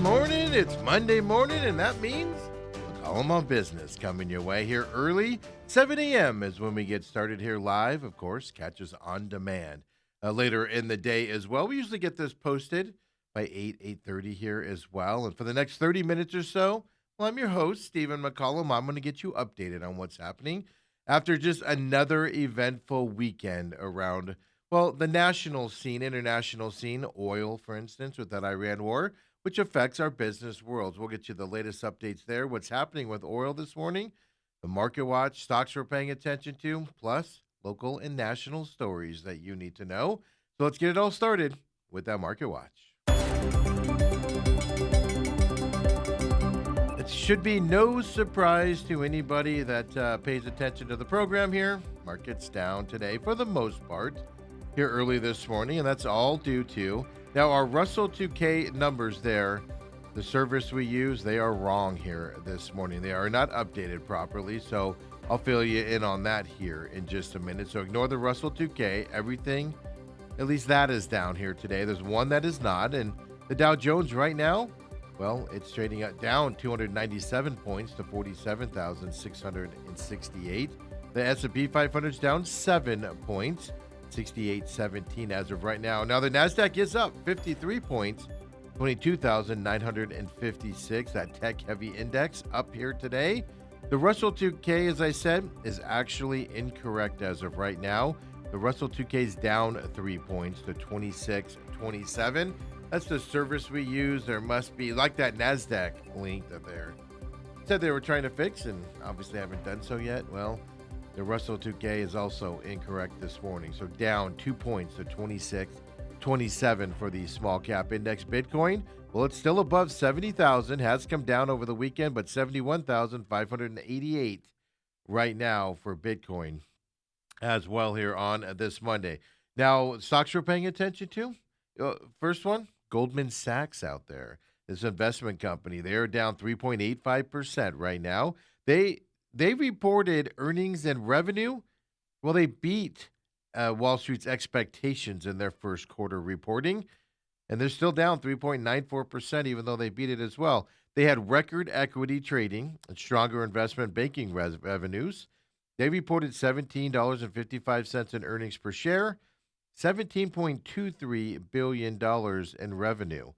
morning. It's Monday morning, and that means McCollum on Business coming your way here early. 7 a.m. is when we get started here live. Of course, catch us on demand later in the day as well. We usually get this posted by 8:30 here as well. And for the next 30 minutes or so, well, I'm your host, Stephen McCollum. I'm going to get you updated on what's happening after just another eventful weekend around, well, the national scene, international scene, oil, for instance, with that Iran war, which affects our business worlds. We'll get you the latest updates there. What's happening with oil this morning, the market watch, stocks we're paying attention to, plus local and national stories that you need to know. So let's get it all started with that market watch. It should be no surprise to anybody that pays attention to the program here. Market's down today for the most part here early this morning, and that's all due to now our Russell 2K numbers there. The service we use, they are wrong here this morning. They are not updated properly, so I'll fill you in on that here in just a minute. So ignore the Russell 2K. Everything, at least that is down here today. There's one that is not, and the Dow Jones right now, well, it's trading down 297 points to 47,668. The S&P 500 is down 7 points, 68.17 as of right now. Now the NASDAQ is up 53 points, 22,956. That tech-heavy index up here today. The Russell 2K, as I said, is actually incorrect as of right now. The Russell 2K is down 3 points to 26.27. That's the service we use. There must be, like that NASDAQ link that they said they were trying to fix and obviously haven't done so yet. Well, the Russell 2K is also incorrect this morning. So down 2 points to 26.27 for the small cap index. Bitcoin, well, it's still above 70,000. Has come down over the weekend, but 71,588 right now for Bitcoin as well here on this Monday. Now, stocks we're paying attention to. First one, Goldman Sachs out there. This investment company, they are down 3.85% right now. They reported earnings and revenue. Well, they beat Wall Street's expectations in their first quarter reporting, and they're still down 3.94%, even though they beat it as well. They had record equity trading and stronger investment banking revenues. They reported $17.55 in earnings per share, $17.23 billion in revenue.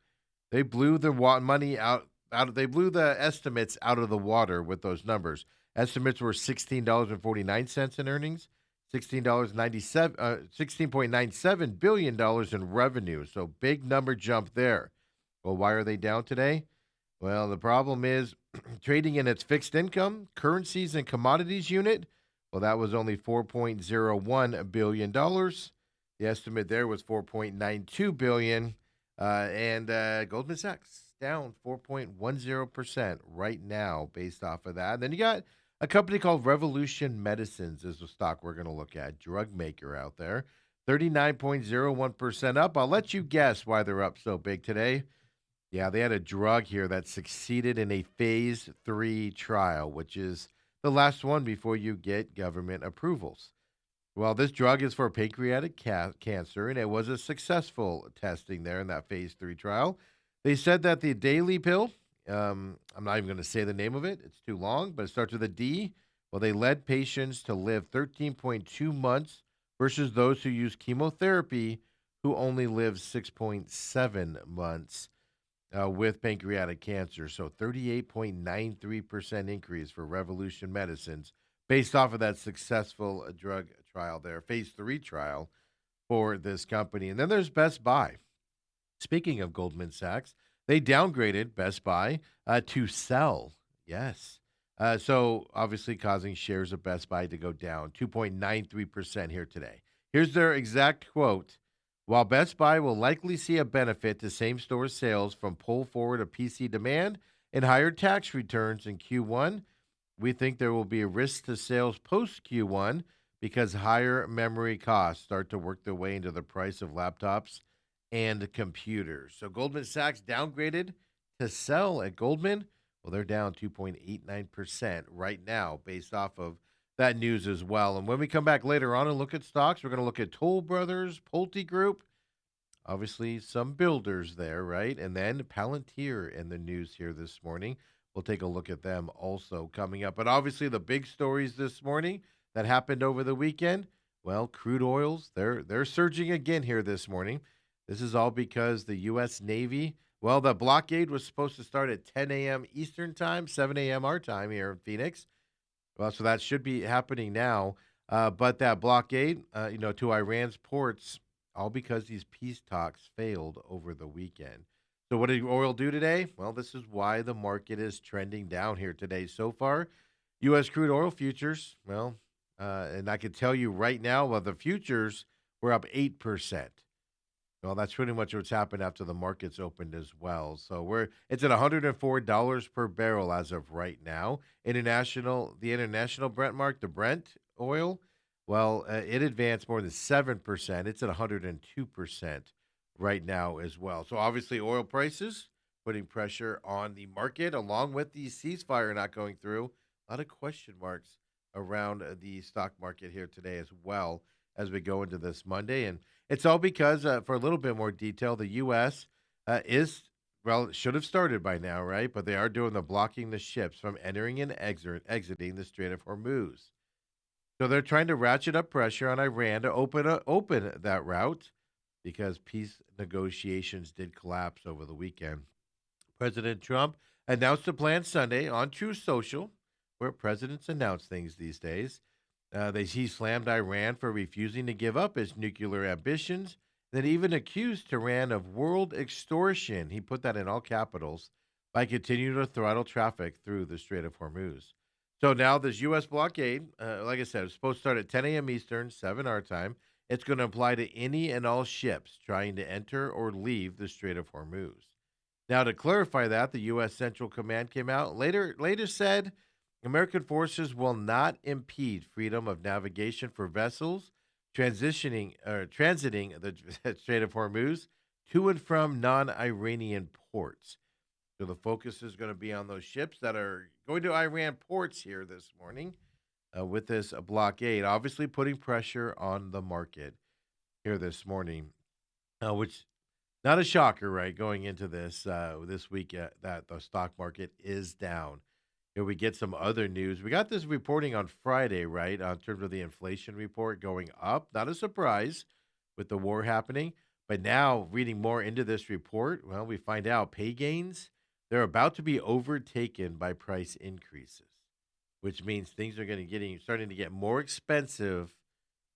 They blew the money out. They blew the estimates out of the water with those numbers. Estimates were $16.49 in earnings, $16.97 billion in revenue. So big number jump there. Well, why are they down today? Well, the problem is trading in its fixed income, currencies, and commodities unit. Well, that was only $4.01 billion. The estimate there was $4.92 billion. And Goldman Sachs down 4.10% right now based off of that. And then you got a company called Revolution Medicines is the stock we're going to look at. Drug maker out there. 39.01% up. I'll let you guess why they're up so big today. Yeah, they had a drug here that succeeded in a phase 3 trial, which is the last one before you get government approvals. Well, this drug is for pancreatic cancer, and it was a successful testing there in that phase 3 trial. They said that the daily pill, I'm not even going to say the name of it. It's too long, but it starts with a D. Well, they led patients to live 13.2 months versus those who use chemotherapy who only live 6.7 months with pancreatic cancer. So 38.93% increase for Revolution Medicines based off of that successful drug trial there, phase 3 trial for this company. And then there's Best Buy. Speaking of Goldman Sachs, they downgraded Best Buy to sell. Yes. So obviously causing shares of Best Buy to go down 2.93% here today. Here's their exact quote. While Best Buy will likely see a benefit to same-store sales from pull forward of PC demand and higher tax returns in Q1, we think there will be a risk to sales post Q1 because higher memory costs start to work their way into the price of laptops and computers. So Goldman Sachs downgraded to sell at Goldman. Well, they're down 2.89% right now based off of that news as well. And when we come back later on and look at stocks, we're going to look at Toll Brothers, Pulte Group, Obviously, some builders there, right? And then Palantir in the news here this morning. We'll take a look at them also coming up. But obviously, the big stories this morning that happened over the weekend. Well, crude oils they're surging again here this morning. This is all because the U.S. Navy. Well, the blockade was supposed to start at 10 a.m. Eastern time, 7 a.m. our time here in Phoenix. Well, so that should be happening now. But that blockade, to Iran's ports, all because these peace talks failed over the weekend. So, what did oil do today? Well, this is why the market is trending down here today so far. U.S. crude oil futures, and I can tell you right now, well, the futures were up 8%. Well, that's pretty much what's happened after the markets opened as well. So it's at $104 per barrel as of right now. The international Brent mark, the Brent oil, well, it advanced more than 7%. It's at 102% right now as well. So obviously, oil prices putting pressure on the market, along with the ceasefire not going through. A lot of question marks around the stock market here today as well as we go into this Monday. And it's all because, for a little bit more detail, the U.S. Well, it should have started by now, right? But they are doing the blocking the ships from entering and exiting the Strait of Hormuz. So they're trying to ratchet up pressure on Iran to open that route because peace negotiations did collapse over the weekend. President Trump announced a plan Sunday on True Social, where presidents announce things these days. He slammed Iran for refusing to give up its nuclear ambitions, then even accused Tehran of world extortion. He put that in all capitals by continuing to throttle traffic through the Strait of Hormuz. So now this U.S. blockade, like I said, it's supposed to start at 10 a.m. Eastern, 7 our time. It's going to apply to any and all ships trying to enter or leave the Strait of Hormuz. Now, to clarify that, the U.S. Central Command came out later said American forces will not impede freedom of navigation for vessels transiting the Strait of Hormuz to and from non-Iranian ports. So the focus is going to be on those ships that are going to Iran ports here this morning with this blockade, obviously putting pressure on the market here this morning, which not a shocker, right? Going into this week, that the stock market is down. Here we get some other news. We got this reporting on Friday, right? In terms of the inflation report going up. Not a surprise with the war happening. But now, reading more into this report, well, we find out pay gains, they're about to be overtaken by price increases, which means things are starting to get more expensive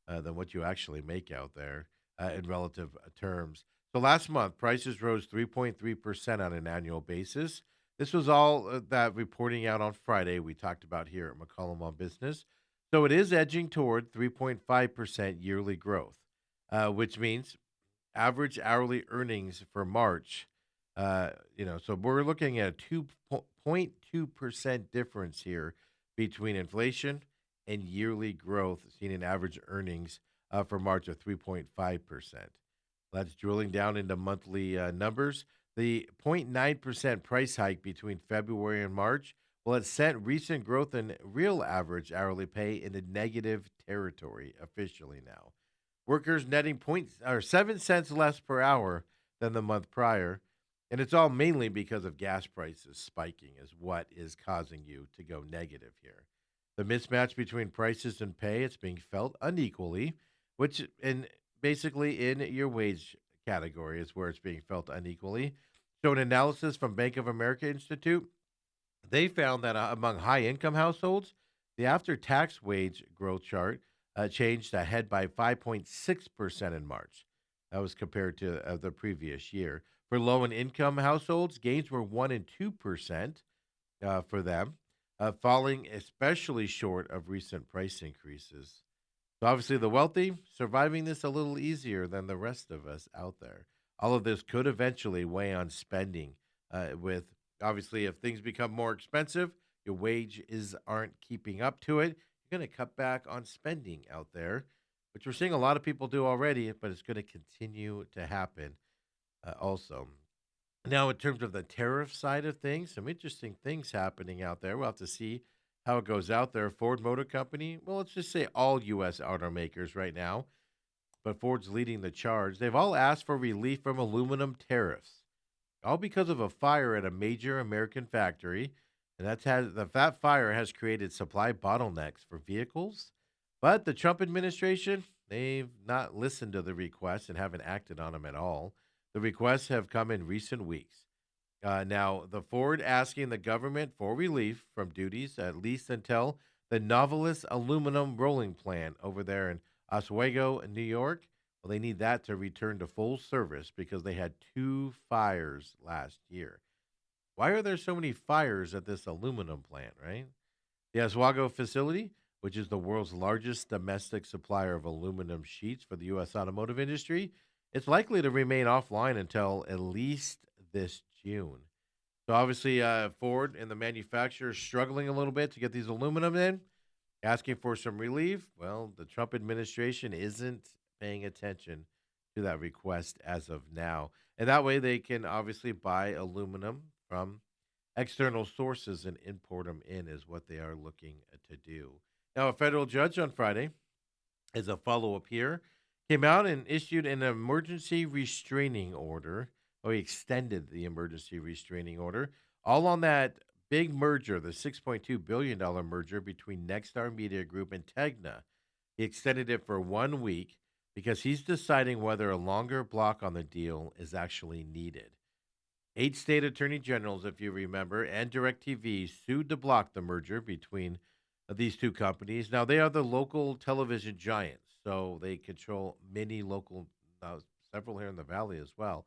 than what you actually make out there in relative terms. So last month, prices rose 3.3% on an annual basis. This was all that reporting out on Friday we talked about here at McCollum on Business. So it is edging toward 3.5% yearly growth, which means average hourly earnings for March. So we're looking at a 2.2% difference here between inflation and yearly growth, seen in average earnings for March of 3.5%. That's drilling down into monthly numbers. The 0.9% price hike between February and March, well, it sent recent growth in real average hourly pay into negative territory officially now. Workers netting 7 cents less per hour than the month prior. And it's all mainly because of gas prices spiking, is what is causing you to go negative here. The mismatch between prices and pay, it's being felt unequally, which in basically in your wage category is where it's being felt unequally. So an analysis from Bank of America Institute, they found that among high income households, the after tax wage growth chart changed ahead by 5.6% in March. That was compared to the previous year. For low and income households, gains were 1 and 2% for them, falling especially short of recent price increases. So obviously, the wealthy surviving this a little easier than the rest of us out there. All of this could eventually weigh on spending. With obviously, if things become more expensive, your wages aren't keeping up to it. You're going to cut back on spending out there, which we're seeing a lot of people do already, but it's going to continue to happen also. Now, in terms of the tariff side of things, some interesting things happening out there. We'll have to see how it goes out there. Ford Motor Company, well, let's just say all U.S. automakers right now but Ford's leading the charge. They've all asked for relief from aluminum tariffs, all because of a fire at a major American factory. And that fire has created supply bottlenecks for vehicles. But the Trump administration, they've not listened to the requests and haven't acted on them at all. The requests have come in recent weeks. Now, the Ford asking the government for relief from duties at least until the novelist aluminum rolling plant over there in Oswego, New York. Well, they need that to return to full service because they had two fires last year. Why are there so many fires at this aluminum plant, right? The Oswego facility, which is the world's largest domestic supplier of aluminum sheets for the U.S. automotive industry, it's likely to remain offline until at least this June. So obviously, Ford and the manufacturer struggling a little bit to get these aluminum in, asking for some relief. Well, the Trump administration isn't paying attention to that request as of now, and that way they can obviously buy aluminum from external sources and import them in is what they are looking to do. Now, a federal judge on Friday, as a follow up here, came out and issued an emergency restraining order. Or he extended the emergency restraining order, all on that big merger, the $6.2 billion merger between Nexstar Media Group and Tegna. He extended it for 1 week because he's deciding whether a longer block on the deal is actually needed. Eight state attorney generals, if you remember, and DirecTV sued to block the merger between these two companies. Now, they are the local television giants, so they control many local, uh, several here in the Valley as well.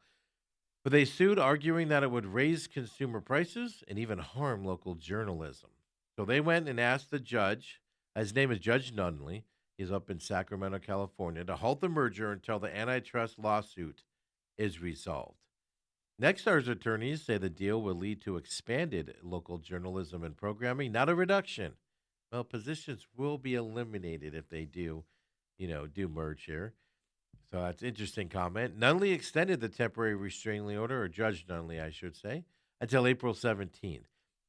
But they sued, arguing that it would raise consumer prices and even harm local journalism. So they went and asked the judge, his name is Judge Nunley, he's up in Sacramento, California, to halt the merger until the antitrust lawsuit is resolved. Nexstar's attorneys say the deal will lead to expanded local journalism and programming, not a reduction. Well, positions will be eliminated if they do merge here. So that's interesting comment. Nunley extended the temporary restraining order, or Judge Nunley, I should say, until April 17th.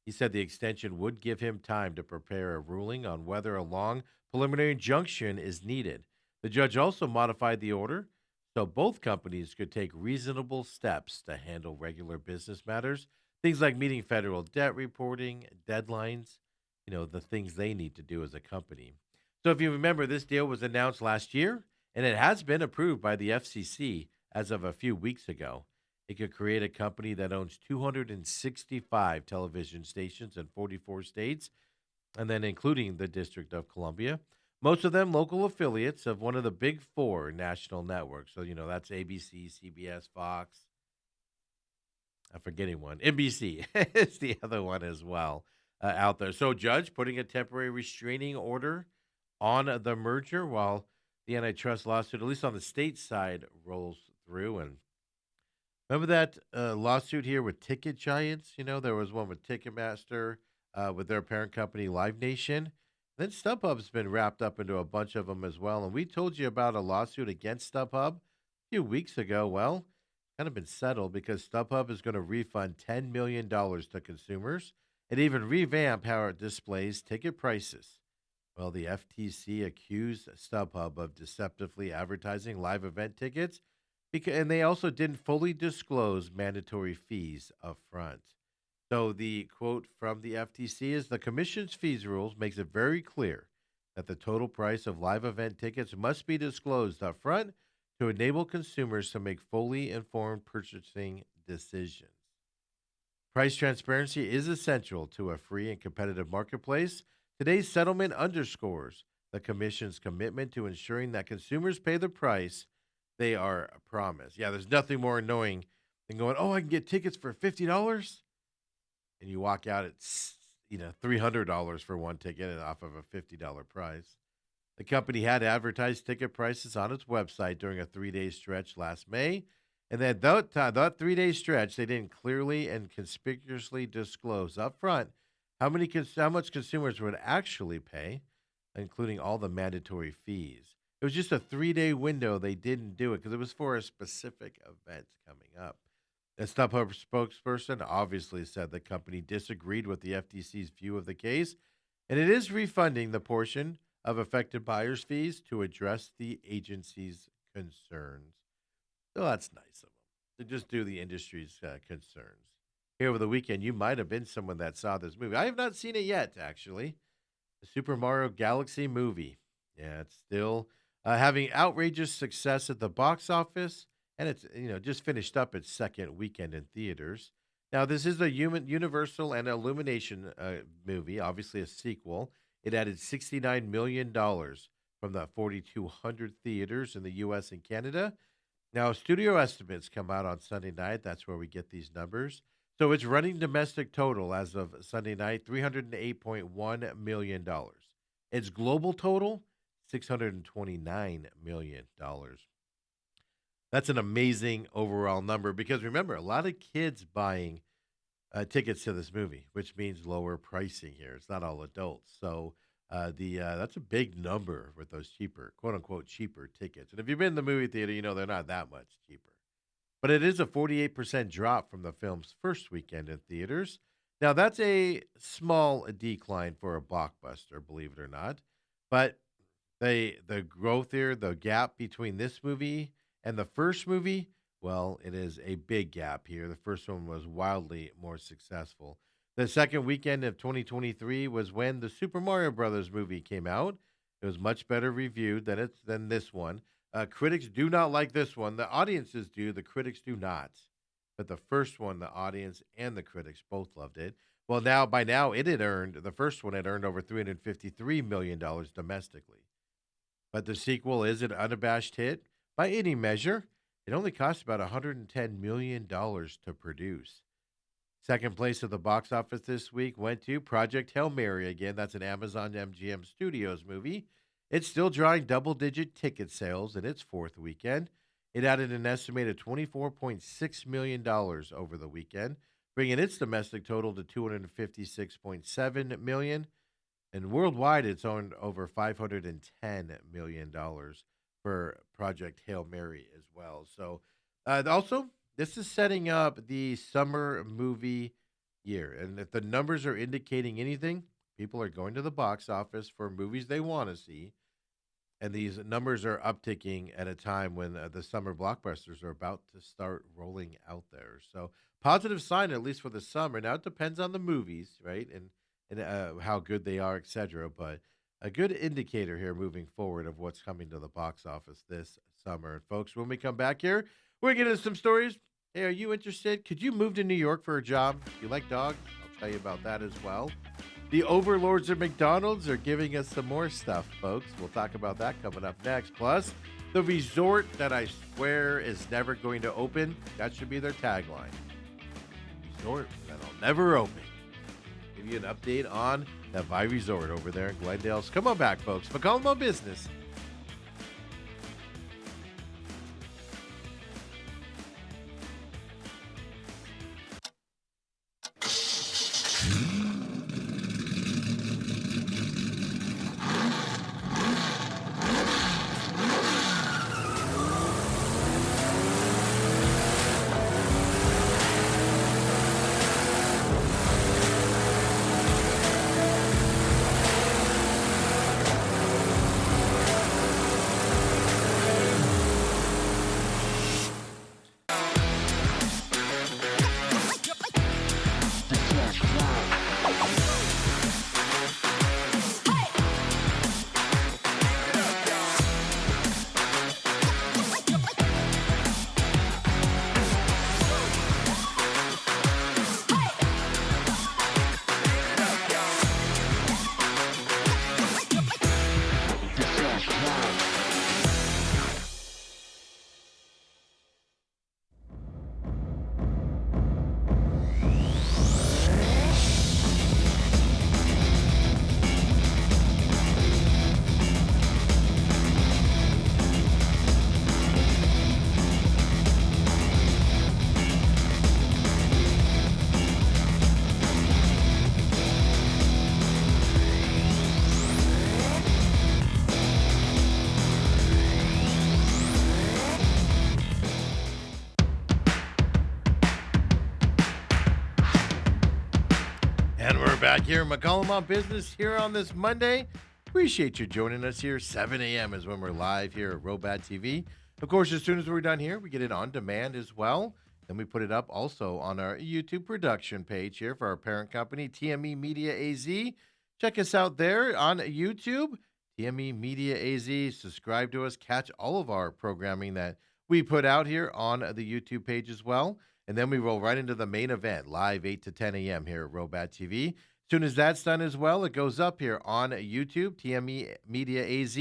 He said the extension would give him time to prepare a ruling on whether a long preliminary injunction is needed. The judge also modified the order so both companies could take reasonable steps to handle regular business matters, things like meeting federal debt reporting, deadlines, the things they need to do as a company. So if you remember, this deal was announced last year and it has been approved by the FCC as of a few weeks ago. It could create a company that owns 265 television stations in 44 states, and then including the District of Columbia. Most of them local affiliates of one of the big four national networks. So, that's ABC, CBS, Fox. I'm forgetting one. NBC is the other one as well out there. So, judge putting a temporary restraining order on the merger while the antitrust lawsuit, at least on the state side, rolls through. And remember that lawsuit here with Ticket Giants? There was one with Ticketmaster with their parent company, Live Nation. Then StubHub's been wrapped up into a bunch of them as well. And we told you about a lawsuit against StubHub a few weeks ago. Well, kind of been settled because StubHub is going to refund $10 million to consumers and even revamp how it displays ticket prices. Well, the FTC accused StubHub of deceptively advertising live event tickets, and they also didn't fully disclose mandatory fees up front. So the quote from the FTC is the commission's fees rules makes it very clear that the total price of live event tickets must be disclosed up front to enable consumers to make fully informed purchasing decisions. Price transparency is essential to a free and competitive marketplace. Today's settlement underscores the Commission's commitment to ensuring that consumers pay the price they are promised. Yeah, there's nothing more annoying than going, oh, I can get tickets for $50, and you walk out at $300 for one ticket off of a $50 price. The company had advertised ticket prices on its website during a 3-day stretch last May. And then that 3-day stretch, they didn't clearly and conspicuously disclose up front how much consumers would actually pay, including all the mandatory fees. It was just a 3-day window. They didn't do it because it was for a specific event coming up. A StubHub spokesperson obviously said the company disagreed with the FTC's view of the case, and it is refunding the portion of affected buyers' fees to address the agency's concerns. So that's nice of them to just do the industry's concerns. Here over the weekend, you might have been someone that saw this movie. I have not seen it yet, actually. The Super Mario Galaxy movie. Yeah, it's still having outrageous success at the box office, and it's just finished up its second weekend in theaters. Now, this is a Universal and Illumination movie, obviously a sequel. It added $69 million from the 4,200 theaters in the U.S. and Canada. Now, studio estimates come out on Sunday night. That's where we get these numbers. So it's running domestic total as of Sunday night, $308.1 million. Its global total, $629 million. That's an amazing overall number because remember, a lot of kids buying tickets to this movie, which means lower pricing here. It's not all adults. So the that's a big number with those cheaper, quote unquote, cheaper tickets. And if you've been in the movie theater, you know they're not that much cheaper. But it is a 48% drop from the film's first weekend in theaters. Now, that's a small decline for a blockbuster, believe it or not. But the growth here, the gap between this movie and the first movie, well, it is a big gap here. The first one was wildly more successful. The second weekend of 2023 was when the Super Mario Brothers movie came out. It was much better reviewed than this one. Critics do not like this one. The audiences do. The critics do not. But the first one, the audience and the critics both loved it. Well, now by now the first one had earned over $353 million domestically. But the sequel is an unabashed hit by any measure. It only cost about $110 million to produce. Second place at the box office this week went to Project Hail Mary. Again, that's an Amazon MGM Studios movie. It's still drawing double-digit ticket sales in its fourth weekend. It added an estimated $24.6 million over the weekend, bringing its domestic total to $256.7 million. And worldwide, it's earned over $510 million for Project Hail Mary as well. So also, this is setting up the summer movie year. And if the numbers are indicating anything, people are going to the box office for movies they want to see. And these numbers are upticking at a time when the summer blockbusters are about to start rolling out there. So positive sign, at least for the summer. Now it depends on the movies, right, and how good they are, etc. But a good indicator here moving forward of what's coming to the box office this summer. And folks, when we come back here, we're getting into some stories. Hey, are you interested? Could you move to New York for a job? You like dogs? I'll tell you about that as well. The overlords of McDonald's are giving us some more stuff, folks. We'll talk about that coming up next. Plus, the resort that I swear is never going to open. That should be their tagline. Resort that'll never open. Give you an update on that Vi Resort over there in Glendale. So come on back, folks. McCollum on Business. And we're back here, McCollum on Business, here on this Monday. Appreciate you joining us here. 7 a.m. is when we're live here at Robad TV. Of course, as soon as we're done here, we get it on demand as well. Then we put it up also on our YouTube production page here for our parent company, TME Media AZ. Check us out there on YouTube, TME Media AZ. Subscribe to us, catch all of our programming that we put out here on the YouTube page as well. And then we roll right into the main event, live 8 to 10 a.m. here at Robat TV. As soon as that's done as well, it goes up here on YouTube, TME Media AZ.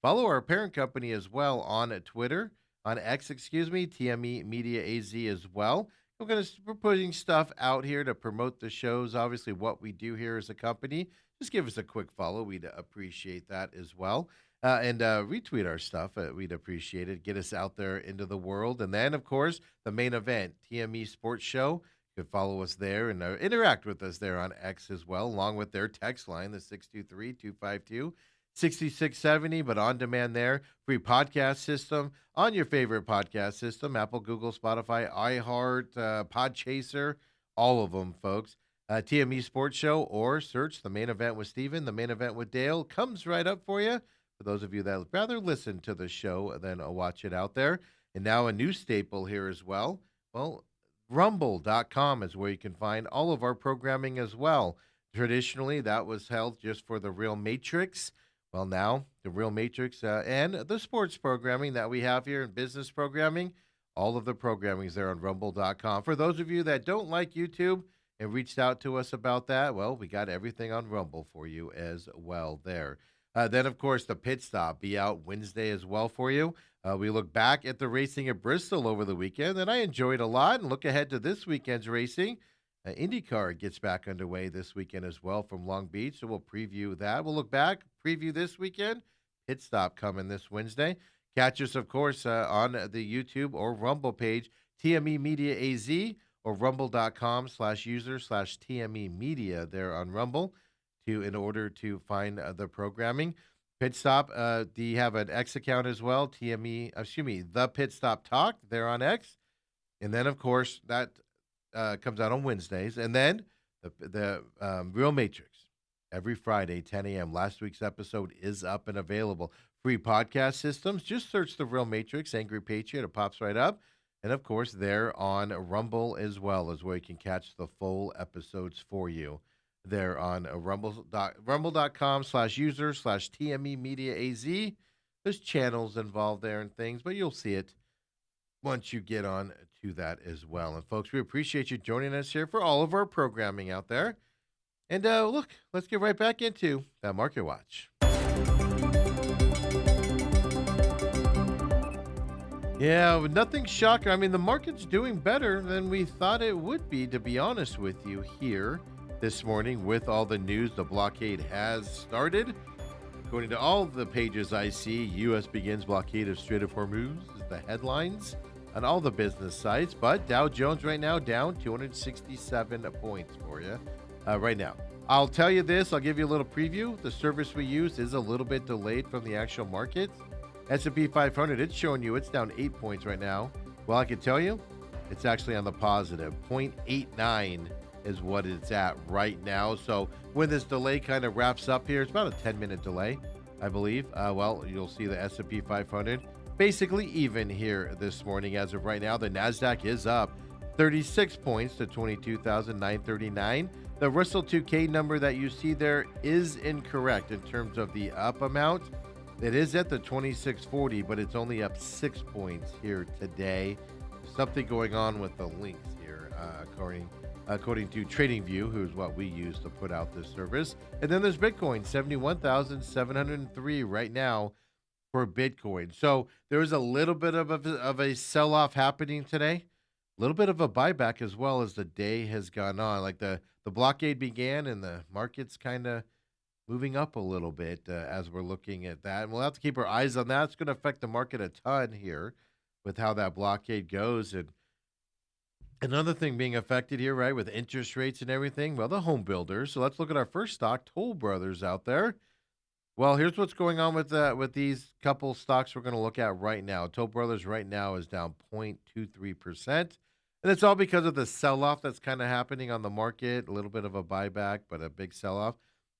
Follow our parent company as well on Twitter, on X, excuse me, TME Media AZ as well. We're putting stuff out here to promote the shows. Obviously, what we do here as a company. Just give us a quick follow. We'd appreciate that as well. And retweet our stuff. We'd appreciate it. Get us out there into the world. And then, of course, the main event, TME Sports Show. You can follow us there and interact with us there on X as well, along with their text line, the 623-252-6670, but on demand there. Free podcast system on your favorite podcast system, Apple, Google, Spotify, iHeart, Podchaser, all of them, folks. TME Sports Show, or search The Main Event with Steven, The Main Event with Dale. Comes right up for you. For those of you that would rather listen to the show than watch it out there. And now a new staple here as well. Well, Rumble.com is where you can find all of our programming as well. Traditionally, that was held just for the Real Matrix. Well, now the Real Matrix and the sports programming that we have here in business programming, all of the programming is there on Rumble.com. For those of you that don't like YouTube and reached out to us about that, well, we got everything on Rumble for you as well there. Then, of course, the pit stop be out Wednesday as well for you. We look back at the racing at Bristol over the weekend, and I enjoyed a lot, and look ahead to this weekend's racing. IndyCar gets back underway this weekend as well from Long Beach, so we'll preview that. We'll look back, preview this weekend. Pit stop coming this Wednesday. Catch us, of course, on the YouTube or Rumble page, TME Media AZ, or rumble.com/user/TME Media there on Rumble in order to find the programming. Pit Stop, do you have an X account as well? The Pit Stop Talk there on X. And then, of course, that comes out on Wednesdays. And then the Real Matrix every Friday, 10 a.m. Last week's episode is up and available. Free podcast systems. Just search the Real Matrix, Angry Patriot. It pops right up. And, of course, there on Rumble as well is where you can catch the full episodes for you. There on rumble.com/user/TME Media AZ. There's channels involved there and things, but you'll see it once you get on to that as well. And folks, we appreciate you joining us here for all of our programming out there. And look, let's get right back into that Market Watch. Yeah, nothing shocking. I mean, the market's doing better than we thought it would be, to be honest with you, here this morning with all the news. The blockade has started. According to all the pages I see, U.S. begins blockade of Strait of Hormuz is the headlines on all the business sites. But Dow Jones right now down 267 points for you right now. I'll tell you this. I'll give you a little preview. The service we use is a little bit delayed from the actual markets. S&P 500, it's showing you it's down 8 points right now. Well, I can tell you it's actually on the positive. 0.89 is what it's at right now. So when this delay kind of wraps up here, it's about a 10-minute delay, I believe. Well, you'll see the S&P 500 basically even here this morning as of right now. The NASDAQ is up 36 points to 22,939. The Russell 2K number that you see there is incorrect in terms of the up amount. It is at the 2640, but it's only up 6 points here today. Something going on with the links here, according to TradingView, who's what we use to put out this service. And then there's Bitcoin, 71,703 right now for Bitcoin. So there is a little bit of a sell-off happening today. A little bit of a buyback as well as the day has gone on. Like the blockade began and the market's kind of moving up a little bit as we're looking at that. And we'll have to keep our eyes on that. It's going to affect the market a ton here with how that blockade goes. And another thing being affected here, right, with interest rates and everything, well, the home builders. So let's look at our first stock, Toll Brothers out there. Well, here's what's going on with these couple stocks we're going to look at right now. Toll Brothers right now is down 0.23%. And it's all because of the sell-off that's kind of happening on the market. A little bit of a buyback, but a big sell-off.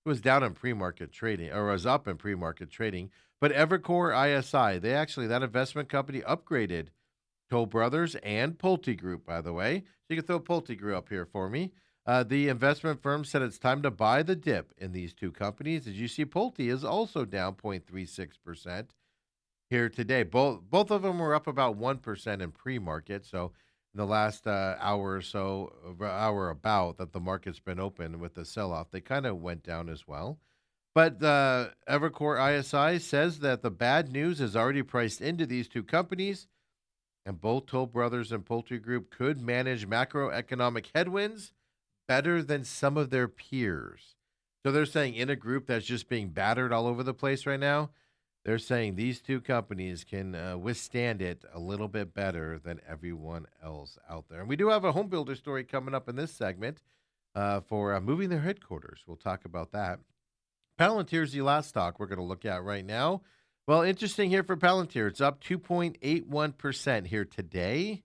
was down in pre-market trading or was up in pre-market trading. But Evercore ISI, that investment company upgraded Toll Brothers and Pulte Group, by the way. So you can throw Pulte Group up here for me. The investment firm said it's time to buy the dip in these two companies. As you see, Pulte is also down 0.36% here today. Both of them were up about 1% in pre-market. So in the last hour or so, hour about that the market's been open with the sell-off, they kind of went down as well. But Evercore ISI says that the bad news is already priced into these two companies, and both Toll Brothers and Poultry Group could manage macroeconomic headwinds better than some of their peers. So they're saying in a group that's just being battered all over the place right now, they're saying these two companies can withstand it a little bit better than everyone else out there. And we do have a home builder story coming up in this segment for moving their headquarters. We'll talk about that. Palantir's the last stock we're going to look at right now. Well, interesting here for Palantir. It's up 2.81% here today.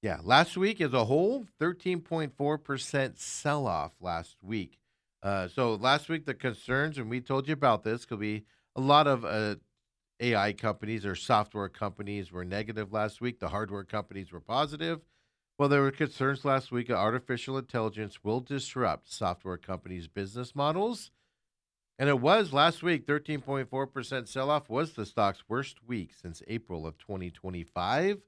Yeah, last week as a whole, 13.4% sell off last week. So last week, the concerns, and we told you about this, could be a lot of AI companies or software companies were negative last week. The hardware companies were positive. Well, there were concerns last week that artificial intelligence will disrupt software companies' business models. And it was last week, 13.4% sell off was the stock's worst week since April of 2025.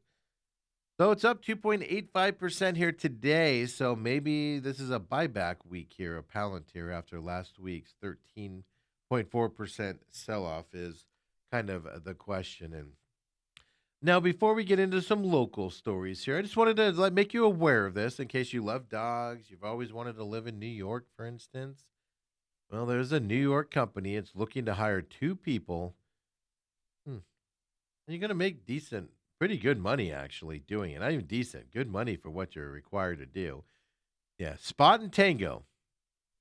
So it's up 2.85% here today. So maybe this is a buyback week here of Palantir after last week's 13.4% sell off is kind of the question. And now, before we get into some local stories here, I just wanted to make you aware of this in case you love dogs. You've always wanted to live in New York, for instance. Well, there's a New York company. It's looking to hire two people. And you're going to make decent, pretty good money actually doing it. Not even decent, good money for what you're required to do. Yeah, Spot and Tango.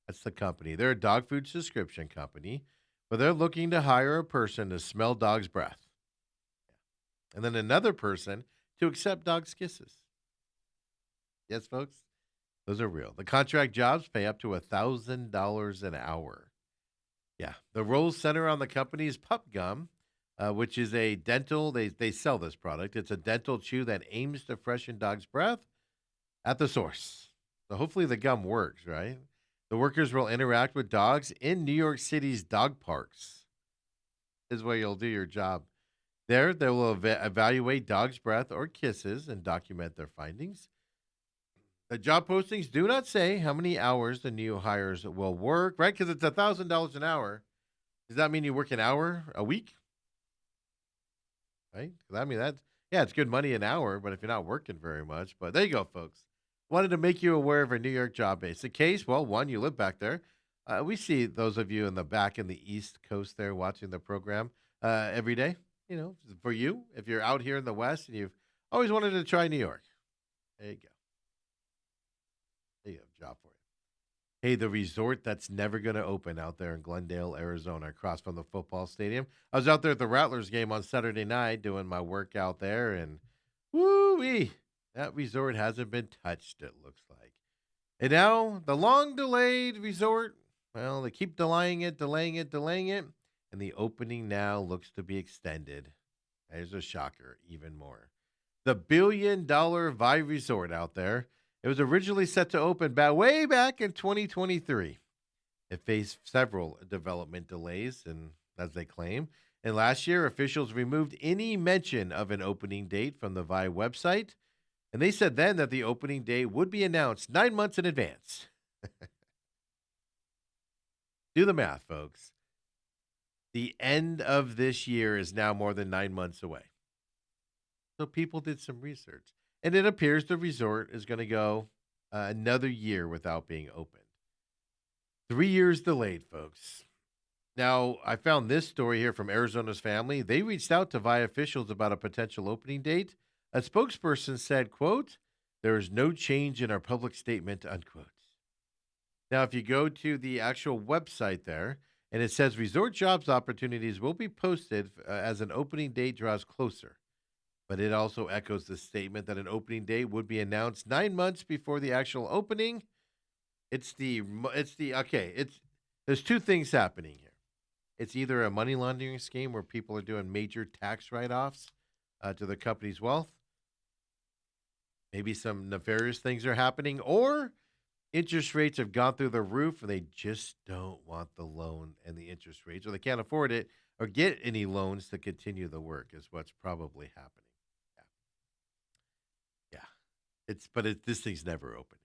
That's the company. They're a dog food subscription company, but they're looking to hire a person to smell dog's breath. And then another person to accept dog's kisses. Yes, folks, those are real. The contract jobs pay up to $1,000 an hour. Yeah, the roles center on the company's Pup Gum, which is a dental. They sell this product. It's a dental chew that aims to freshen dog's breath at the source. So hopefully the gum works, right? The workers will interact with dogs in New York City's dog parks. This is where you'll do your job. There, they will evaluate dogs' breath or kisses and document their findings. The job postings do not say how many hours the new hires will work, right? Because it's $1,000 an hour. Does that mean you work an hour a week? Right? 'Cause I mean, yeah, it's good money an hour, but if you're not working very much. But there you go, folks. Wanted to make you aware of a New York job base. The case, well, one, you live back there. We see those of you in the back in the East Coast there watching the program every day. You know, for you, if you're out here in the West and you've always wanted to try New York, there you go. There you go, job for you. Hey, the resort that's never going to open out there in Glendale, Arizona, across from the football stadium. I was out there at the Rattlers game on Saturday night doing my workout there, and woo-wee, that resort hasn't been touched, it looks like. And now the long delayed resort, well, they keep delaying it, and the opening now looks to be extended. There's a shocker, even more. The $1 billion Vive Resort out there. It was originally set to open way back in 2023. It faced several development delays, and as they claim. And last year, officials removed any mention of an opening date from the Vive website. And they said then that the opening date would be announced 9 months in advance. Do the math, folks. The end of this year is now more than 9 months away. So people did some research. And it appears the resort is going to go another year without being opened. 3 years delayed, folks. Now, I found this story here from Arizona's Family. They reached out to VI officials about a potential opening date. A spokesperson said, quote, "There is no change in our public statement," unquote. Now, if you go to the actual website there, and it says resort jobs opportunities will be posted as an opening date draws closer. But it also echoes the statement that an opening date would be announced 9 months before the actual opening. It's There's two things happening here. It's either a money laundering scheme where people are doing major tax write offs to the company's wealth, maybe some nefarious things are happening, or interest rates have gone through the roof and they just don't want the loan and the interest rates, or they can't afford it or get any loans to continue the work, is what's probably happening. Yeah. Yeah. This thing's never opening.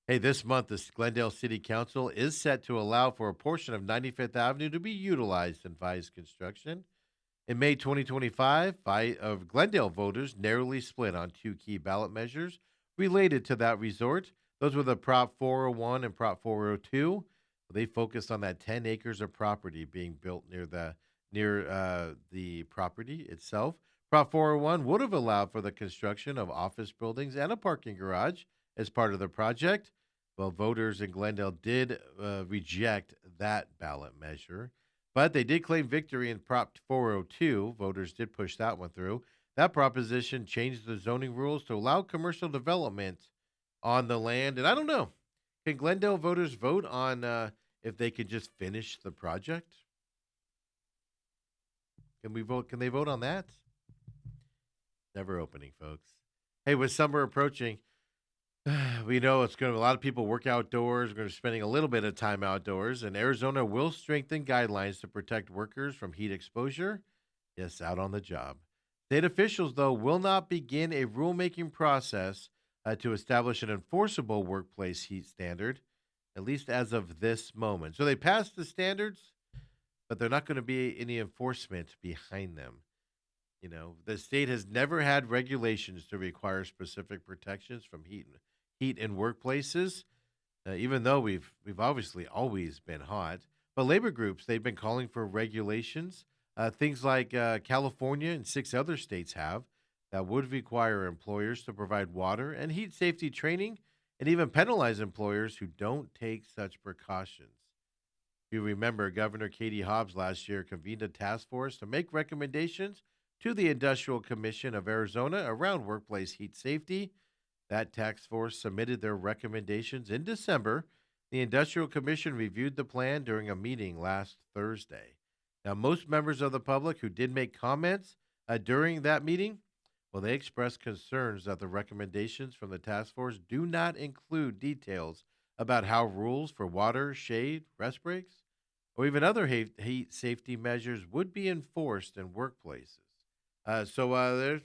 Hey, this month, the Glendale City Council is set to allow for a portion of 95th Avenue to be utilized in Vice construction. In May 2025, of Glendale voters narrowly split on two key ballot measures related to that resort. Those were the Prop 401 and Prop 402. They focused on that 10 acres of property being built near the property itself. Prop 401 would have allowed for the construction of office buildings and a parking garage as part of the project. Well, voters in Glendale did reject that ballot measure. But they did claim victory in Prop 402. Voters did push that one through. That proposition changed the zoning rules to allow commercial development on the land. And I don't know, can Glendale voters vote on if they could just finish the project? Can we vote? Can they vote on that? Never opening, folks. Hey, with summer approaching, we know it's going to a lot of people work outdoors. We're going to be spending a little bit of time outdoors, and Arizona will strengthen guidelines to protect workers from heat exposure. Yes, out on the job. State officials, though, will not begin a rulemaking process to establish an enforceable workplace heat standard, at least as of this moment. So they passed the standards, but they're not going to be any enforcement behind them. You know, the state has never had regulations to require specific protections from heat in workplaces, even though we've obviously always been hot. But labor groups, they've been calling for regulations, things like California and six other states have, that would require employers to provide water and heat safety training and even penalize employers who don't take such precautions. If you remember, Governor Katie Hobbs last year convened a task force to make recommendations to the Industrial Commission of Arizona around workplace heat safety. That task force submitted their recommendations in December. The Industrial Commission reviewed the plan during a meeting last Thursday. Now, most members of the public who did make comments during that meeting, well, they expressed concerns that the recommendations from the task force do not include details about how rules for water, shade, rest breaks, or even other heat safety measures would be enforced in workplaces. They're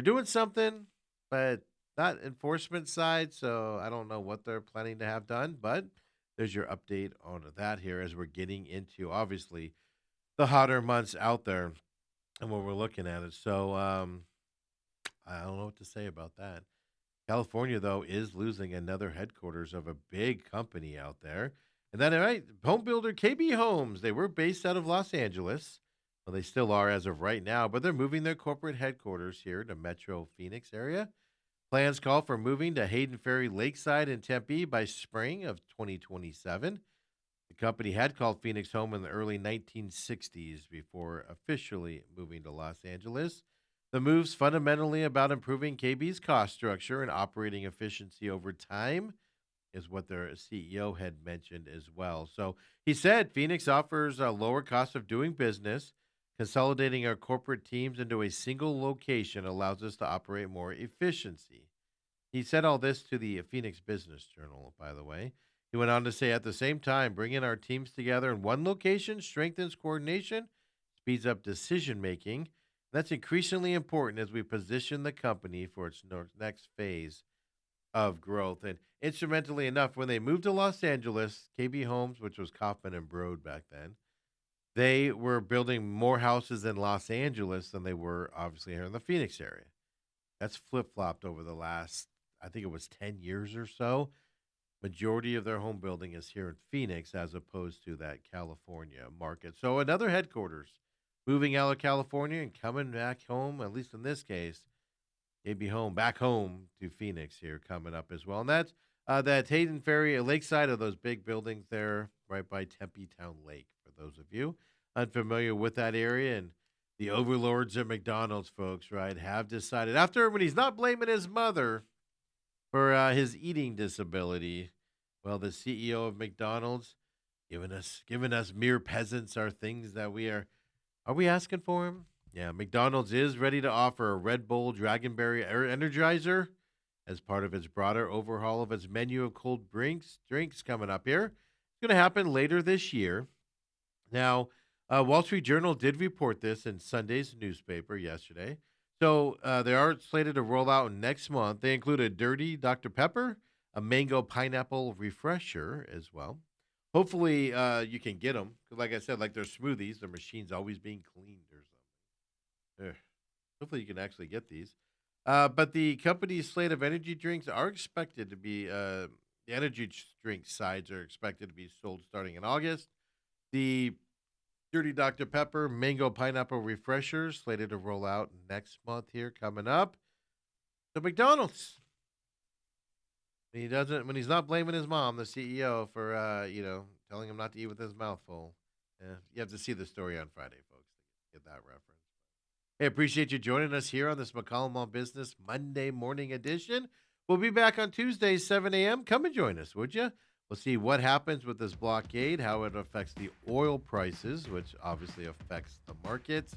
doing something, but not enforcement side. So I don't know what they're planning to have done, but there's your update on that here as we're getting into obviously the hotter months out there and what we're looking at it. I don't know what to say about that. California, though, is losing another headquarters of a big company out there. And then, right, home builder KB Homes. They were based out of Los Angeles. Well, they still are as of right now, but they're moving their corporate headquarters here to Metro Phoenix area. Plans call for moving to Hayden Ferry Lakeside in Tempe by spring of 2027. The company had called Phoenix home in the early 1960s before officially moving to Los Angeles. The move's fundamentally about improving KB's cost structure and operating efficiency over time, is what their CEO had mentioned as well. So he said Phoenix offers a lower cost of doing business. Consolidating our corporate teams into a single location allows us to operate more efficiency. He said all this to the Phoenix Business Journal, by the way. He went on to say, at the same time, bringing our teams together in one location strengthens coordination, speeds up decision making. That's increasingly important as we position the company for its next phase of growth. And instrumentally enough, when they moved to Los Angeles, KB Homes, which was Kaufman and Broad back then, they were building more houses in Los Angeles than they were obviously here in the Phoenix area. That's flip flopped over the last, I think it was 10 years or so. Majority of their home building is here in Phoenix as opposed to that California market. So another headquarters moving out of California and coming back home, at least in this case, maybe home, back home to Phoenix here coming up as well. And that's that Hayden Ferry, a lakeside of those big buildings there right by Tempe Town Lake, for those of you unfamiliar with that area. And the overlords at McDonald's, folks, right, have decided after when he's not blaming his mother for his eating disability, well, the CEO of McDonald's Giving us mere peasants our things that we are we asking for him? Yeah, McDonald's is ready to offer a Red Bull Dragonberry Energizer as part of its broader overhaul of its menu of cold drinks coming up here. It's going to happen later this year. Now, Wall Street Journal did report this in Sunday's newspaper yesterday. So they are slated to roll out next month. They include a dirty Dr. Pepper, a mango pineapple refresher as well. Hopefully, you can get them. Like I said, like their smoothies, their machine's always being cleaned or something. Ugh. Hopefully, you can actually get these. But the company's slate of energy drinks are expected to be, the drink sides are expected to be sold starting in August. The Dirty Dr. Pepper Mango Pineapple Refreshers slated to roll out next month here coming up. So McDonald's, when he's not blaming his mom, the CEO, for telling him not to eat with his mouth full. You have to see the story on Friday, folks, to get that reference. Hey, appreciate you joining us here on this McCollum on Business Monday morning edition. We'll be back on Tuesday, 7 a.m. Come and join us, would you? We'll see what happens with this blockade, how it affects the oil prices, which obviously affects the markets.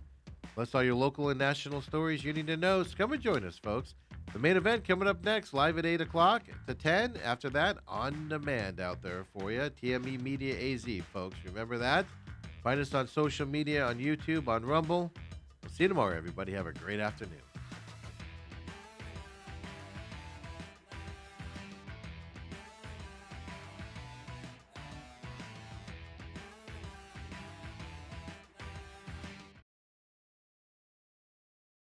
Plus, all your local and national stories you need to know. So come and join us, folks. The main event coming up next, live at 8 o'clock to 10. After that, on demand out there for you. TME Media AZ, folks. Remember that? Find us on social media, on YouTube, on Rumble. We'll see you tomorrow, everybody. Have a great afternoon.